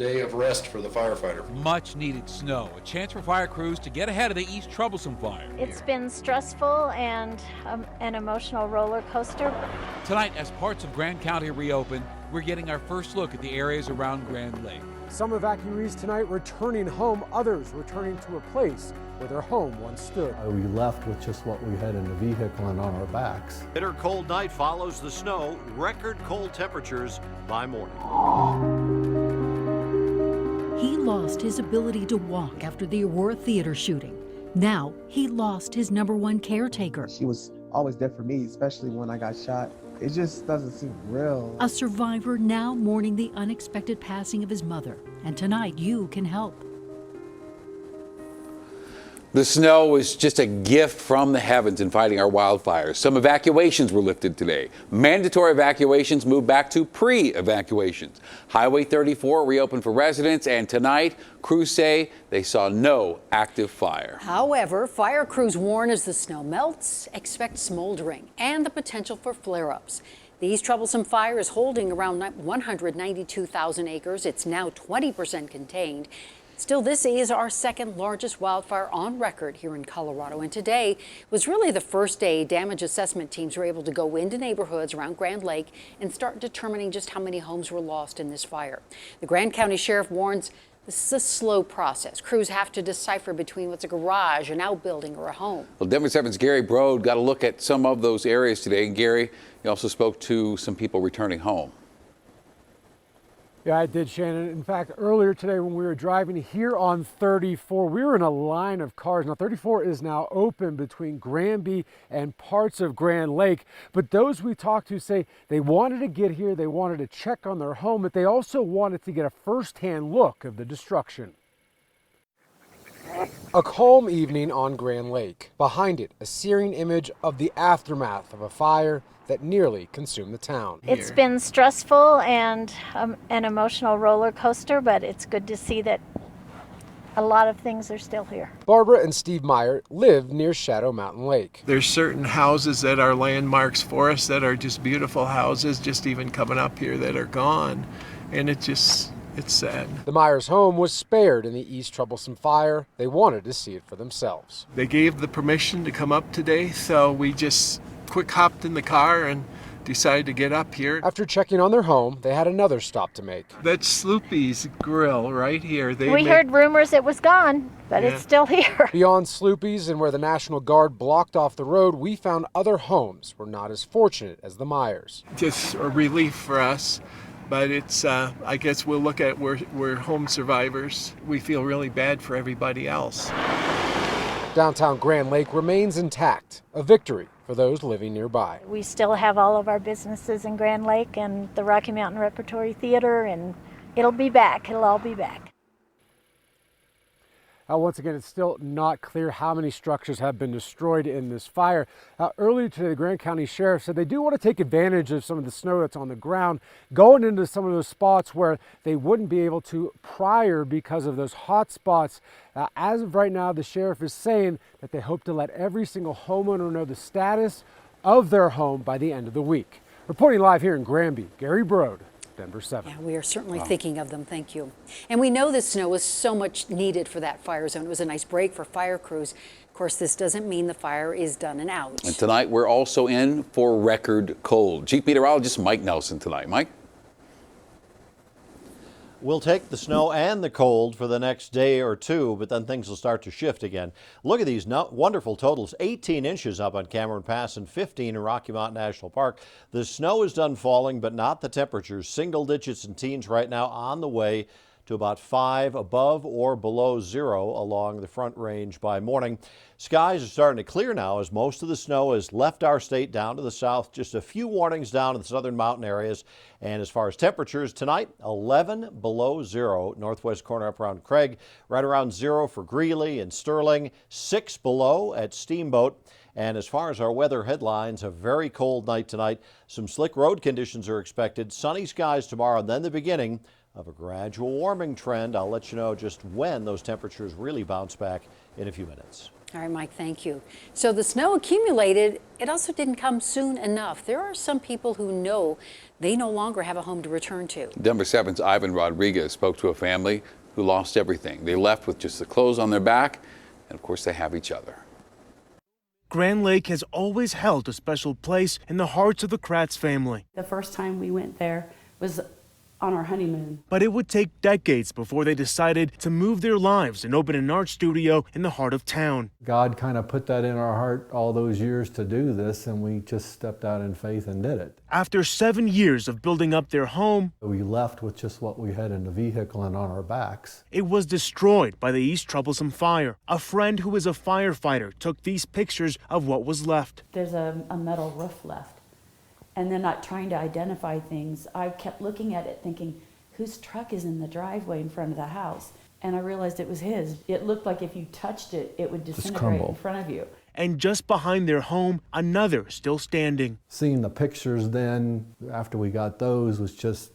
day of rest for the firefighter. Much needed snow, a chance for fire crews to get ahead of the East troublesome fire. It's been stressful and an emotional roller coaster. Tonight, as parts of Grand County reopen, we're getting our first look at the areas around Grand Lake. Some evacuees tonight returning home, others returning to a place where their home once stood. We left with just what we had in the vehicle and on our backs. Bitter cold night follows the snow, record cold temperatures by morning. He lost his ability to walk after the Aurora Theater shooting. Now he lost his #1 caretaker. She was always there for me, especially when I got shot. It just doesn't seem real. A survivor now mourning the unexpected passing of his mother. And tonight you can help. The snow was just a gift from the heavens in fighting our wildfires. Some evacuations were lifted today. Mandatory evacuations moved back to pre-evacuations. Highway 34 reopened for residents, and tonight, crews say they saw no active fire. However, fire crews warn as the snow melts, expect smoldering and the potential for flare-ups. These troublesome fires holding around 192,000 acres. It's now 20% contained. Still, this is our second largest wildfire on record here in Colorado. And today was really the first day damage assessment teams were able to go into neighborhoods around Grand Lake and start determining just how many homes were lost in this fire. The Grand County Sheriff warns this is a slow process. Crews have to decipher between what's a garage, an outbuilding, or a home. Well, Denver7's Gary Brode got a look at some of those areas today. And Gary, you also spoke to some people returning home. Yeah, I did, Shannon. In fact, earlier today when we were driving here on 34, we were in a line of cars. Now, 34 is now open between Granby and parts of Grand Lake. But those we talked to say they wanted to get here, they wanted to check on their home, but they also wanted to get a first-hand look of the destruction. A calm evening on Grand Lake. Behind it, a searing image of the aftermath of a fire that nearly consumed the town. It's been stressful and an emotional roller coaster, but it's good to see that a lot of things are still here. Barbara and Steve Meyer live near Shadow Mountain Lake. There's certain houses that are landmarks for us that are just beautiful houses, just even coming up here, that are gone. And it's sad. The Meyers' home was spared in the East troublesome fire. They wanted to see it for themselves. They gave the permission to come up today, so we just quick hopped in the car and decided to get up here. After checking on their home, they had another stop to make. That's Sloopy's Grill right here. We heard rumors it was gone, but it's still here. Beyond Sloopy's and where the National Guard blocked off the road, we found other homes were not as fortunate as the Meyers. Just a relief for us. But it's, I guess we'll look at we're home survivors. We feel really bad for everybody else. Downtown Grand Lake remains intact, a victory for those living nearby. We still have all of our businesses in Grand Lake and the Rocky Mountain Repertory Theater, and it'll be back. It'll all be back. Once again, it's still not clear how many structures have been destroyed in this fire. Earlier today, the Grand County Sheriff said they do want to take advantage of some of the snow that's on the ground, going into some of those spots where they wouldn't be able to prior because of those hot spots. As of right now, the sheriff is saying that they hope to let every single homeowner know the status of their home by the end of the week. Reporting live here in Granby, Gary Brode, Denver7. Yeah, we are certainly thinking of them. Thank you. And we know this snow was so much needed for that fire zone. It was a nice break for fire crews. Of course, this doesn't mean the fire is done and out. And tonight, we're also in for record cold. Chief Meteorologist Mike Nelson tonight. Mike? We'll take the snow and the cold for the next day or two, but then things will start to shift again. Look at these wonderful totals. 18 inches up on Cameron Pass and 15 in Rocky Mountain National Park. The snow is done falling, but not the temperatures. Single digits and teens right now on the way to about 5 above or below 0 along the Front Range by morning. Skies are starting to clear now as most of the snow has left our state down to the south. Just a few warnings down in the southern mountain areas. And as far as temperatures tonight, 11 below 0, northwest corner up around Craig, right around 0 for Greeley and Sterling, 6 below at Steamboat. And as far as our weather headlines, a very cold night tonight. Some slick road conditions are expected. Sunny skies tomorrow, and then the beginning of a gradual warming trend. I'll let you know just when those temperatures really bounce back in a few minutes. All right, Mike, thank you. So the snow accumulated, it also didn't come soon enough. There are some people who know they no longer have a home to return to. Denver7's Ivan Rodriguez spoke to a family who lost everything. They left with just the clothes on their back, and of course they have each other. Grand Lake has always held a special place in the hearts of the Kratz family. The first time we went there was on our honeymoon. But it would take decades before they decided to move their lives and open an art studio in the heart of town. God kind of put that in our heart all those years to do this, and we just stepped out in faith and did it. After 7 years of building up their home, We left with just what we had in the vehicle and on our backs. it was destroyed by the East Troublesome Fire. A friend who is a firefighter took these pictures of what was left. There's a metal roof left. And then not trying to identify things, I kept looking at it thinking, whose truck is in the driveway in front of the house? And I realized it was his. It looked like if you touched it, it would disintegrate in front of you. And just behind their home, another still standing. Seeing the pictures then, after we got those, was just,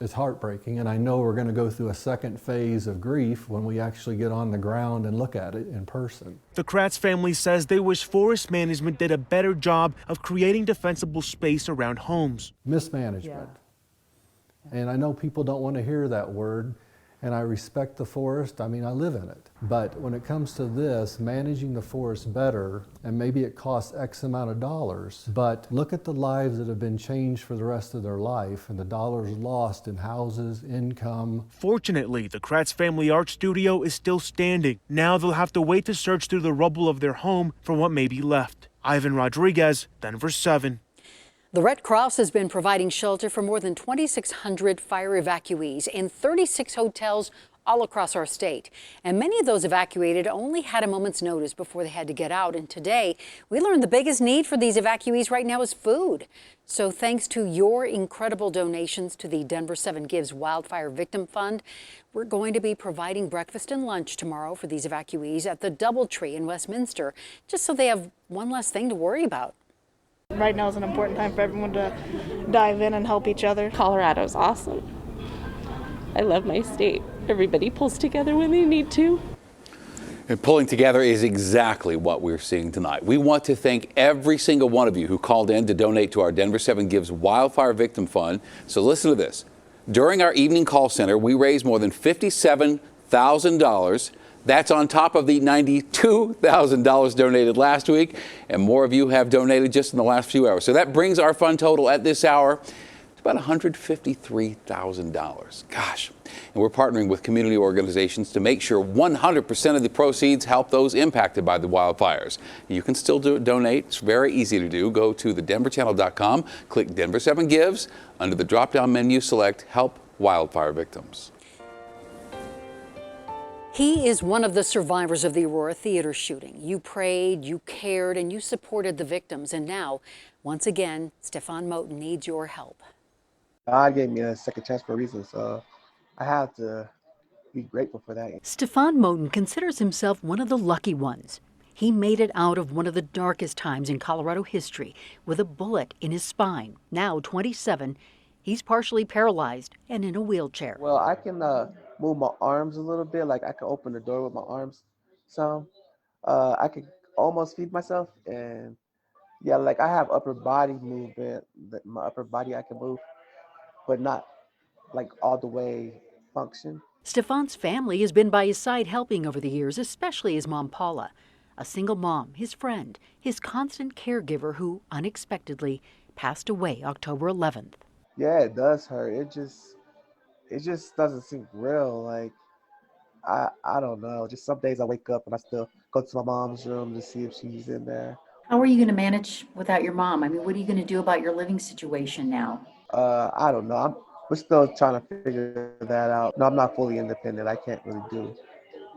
it's heartbreaking. And I know we're going to go through a second phase of grief when we actually get on the ground and look at it in person. The Kratz family says they wish forest management did a better job of creating defensible space around homes. Mismanagement. And I know people don't want to hear that word, and I respect the forest. I mean, I live in it. But when it comes to this, managing the forest better, and maybe it costs X amount of dollars, but look at the lives that have been changed for the rest of their life and the dollars lost in houses, income. Fortunately, the Kratz family art studio is still standing. Now they'll have to wait to search through the rubble of their home for what may be left. Ivan Rodriguez, Denver7. The Red Cross has been providing shelter for more than 2,600 fire evacuees in 36 hotels all across our state. And many of those evacuated only had a moment's notice before they had to get out. And today, we learned the biggest need for these evacuees right now is food. So thanks to your incredible donations to the Denver7 Gives Wildfire Victim Fund, we're going to be providing breakfast and lunch tomorrow for these evacuees at the DoubleTree in Westminster, just so they have one less thing to worry about. Right now is an important time for everyone to dive in and help each other. Colorado's awesome. I love my state. Everybody pulls together when they need to. And pulling together is exactly what we're seeing tonight. We want to thank every single one of you who called in to donate to our Denver7 Gives Wildfire Victim Fund. So listen to this. During our evening call center, we raised more than $57,000. That's on top of the $92,000 donated last week, and more of you have donated just in the last few hours. So that brings our fund total at this hour to about $153,000. Gosh. And we're partnering with community organizations to make sure 100% of the proceeds help those impacted by the wildfires. You can still donate. It's very easy to do. Go to thedenverchannel.com, click Denver7 Gives. Under the drop-down menu, select Help Wildfire Victims. He is one of the survivors of the Aurora Theater shooting. You prayed, you cared, and you supported the victims. And now, once again, Stefan Moten needs your help. God gave me a second chance for a reason, so I have to be grateful for that. Stefan Moten considers himself one of the lucky ones. He made it out of one of the darkest times in Colorado history with a bullet in his spine. Now 27, he's partially paralyzed and in a wheelchair. Well, I can move my arms a little bit, like I can open the door with my arms some. I can almost feed myself, and yeah, like I have upper body movement. My upper body I can move, but not like all the way function. Stefan's family has been by his side helping over the years, especially his mom Paula, a single mom, his friend, his constant caregiver who unexpectedly passed away October 11th. Yeah, it does hurt. It just doesn't seem real. Like I don't know. Just some days I wake up and I still go to my mom's room to see if she's in there. How are you going to manage without your mom? I mean, what are you going to do about your living situation now? I don't know. We're still trying to figure that out. No, I'm not fully independent. I can't really do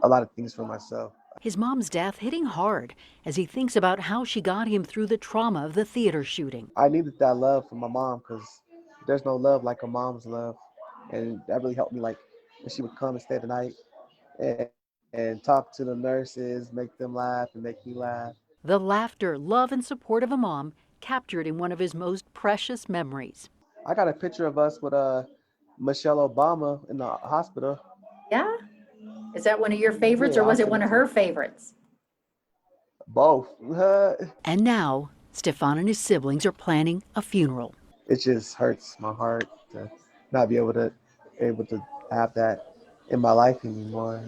a lot of things for myself. His mom's death hitting hard as he thinks about how she got him through the trauma of the theater shooting. I needed that love from my mom because there's no love like a mom's love. And that really helped me, like when she would come and stay the night and talk to the nurses, make them laugh and make me laugh. The laughter, love, and support of a mom captured in one of his most precious memories. I got a picture of us with Michelle Obama in the hospital. 'Cause, Yeah? Is that one of your favorites, or was it one of her favorites? Yeah, I'll send it to you. Favorites? It was one of her favorites. Both. And now, Stefan and his siblings are planning a funeral. It just hurts my heart to not be able to have that in my life anymore.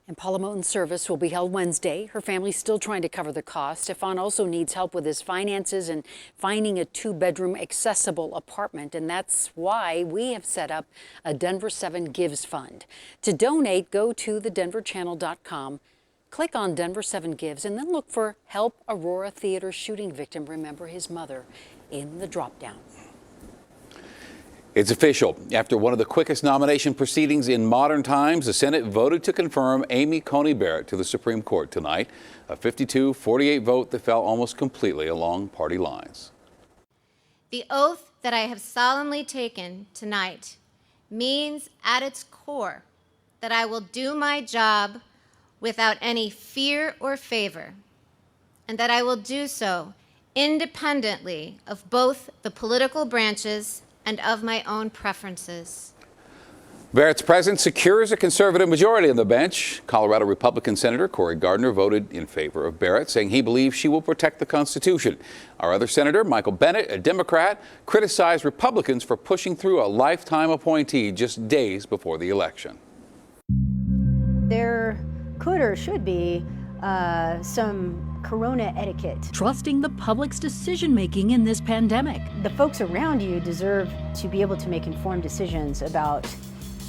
And Paula Moten's service will be held Wednesday. Her family's still trying to cover the cost. Stefan also needs help with his finances and finding a 2-bedroom accessible apartment. And that's why we have set up a Denver7 Gives Fund. To donate, go to thedenverchannel.com, click on Denver7 Gives, and then look for Help Aurora Theater Shooting Victim Remember His Mother in the drop-down. It's official. After one of the quickest nomination proceedings in modern times, the Senate voted to confirm Amy Coney Barrett to the Supreme Court tonight, a 52-48 vote that fell almost completely along party lines. The oath that I have solemnly taken tonight means at its core that I will do my job without any fear or favor, and that I will do so independently of both the political branches and of my own preferences. Barrett's presence secures a conservative majority on the bench. Colorado Republican Senator Cory Gardner voted in favor of Barrett, saying he believes she will protect the Constitution. Our other senator, Michael Bennet, a Democrat, criticized Republicans for pushing through a lifetime appointee just days before the election. There could or should be some corona etiquette. Trusting the public's decision-making in this pandemic. The folks around you deserve to be able to make informed decisions about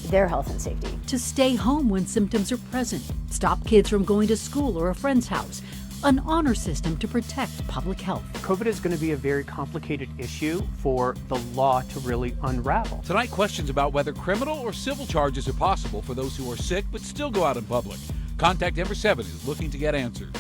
their health and safety. To stay home when symptoms are present. Stop kids from going to school or a friend's house. An honor system to protect public health. COVID is going to be a very complicated issue for the law to really unravel. Tonight, questions about whether criminal or civil charges are possible for those who are sick but still go out in public. Contact Denver7 is looking to get answers.